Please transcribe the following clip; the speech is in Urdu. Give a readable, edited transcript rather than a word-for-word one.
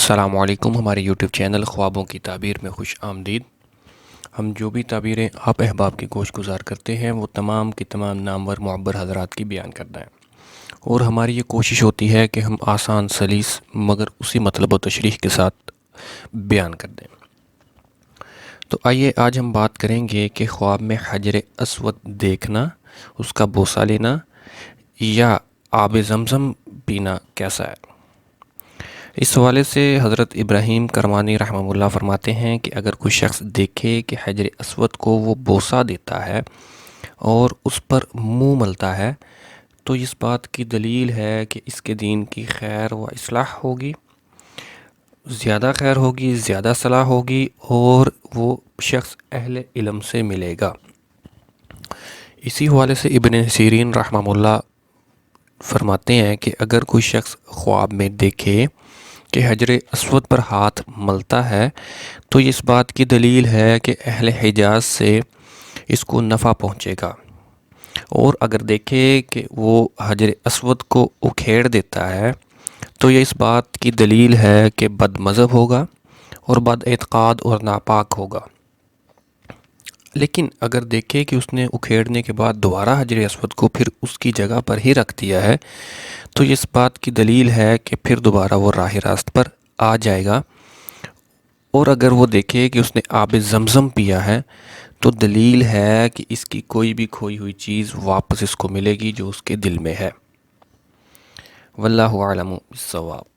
السلام علیکم، ہمارے یوٹیوب چینل خوابوں کی تعبیر میں خوش آمدید۔ ہم جو بھی تعبیریں آپ احباب کی گوش گزار کرتے ہیں وہ تمام کی تمام نامور معبر حضرات کی بیان کرنا ہے، اور ہماری یہ کوشش ہوتی ہے کہ ہم آسان سلیس مگر اسی مطلب و تشریح کے ساتھ بیان کر دیں۔ تو آئیے آج ہم بات کریں گے کہ خواب میں حجر اسود دیکھنا، اس کا بوسہ لینا یا آب زمزم پینا کیسا ہے۔ اس حوالے سے حضرت ابراہیم کرمانی رحمہ اللہ فرماتے ہیں کہ اگر کوئی شخص دیکھے کہ حجر اسود کو وہ بوسہ دیتا ہے اور اس پر منہ ملتا ہے تو اس بات کی دلیل ہے کہ اس کے دین کی خیر و اصلاح ہوگی، زیادہ خیر ہوگی، زیادہ صلاح ہوگی، اور وہ شخص اہل علم سے ملے گا۔ اسی حوالے سے ابن سیرین رحمہ اللہ فرماتے ہیں کہ اگر کوئی شخص خواب میں دیکھے کہ حجر اسود پر ہاتھ ملتا ہے تو اس بات کی دلیل ہے کہ اہل حجاز سے اس کو نفع پہنچے گا، اور اگر دیکھے کہ وہ حجر اسود کو اکھیڑ دیتا ہے تو یہ اس بات کی دلیل ہے کہ بد مذہب ہوگا اور بد اعتقاد اور ناپاک ہوگا۔ لیکن اگر دیکھے کہ اس نے اکھیڑنے کے بعد دوبارہ حجر اسود کو پھر اس کی جگہ پر ہی رکھ دیا ہے تو اس بات کی دلیل ہے کہ پھر دوبارہ وہ راہ راست پر آ جائے گا، اور اگر وہ دیکھے کہ اس نے آب زمزم پیا ہے تو دلیل ہے کہ اس کی کوئی بھی کھوئی ہوئی چیز واپس اس کو ملے گی جو اس کے دل میں ہے۔ واللہ اعلم بالصواب۔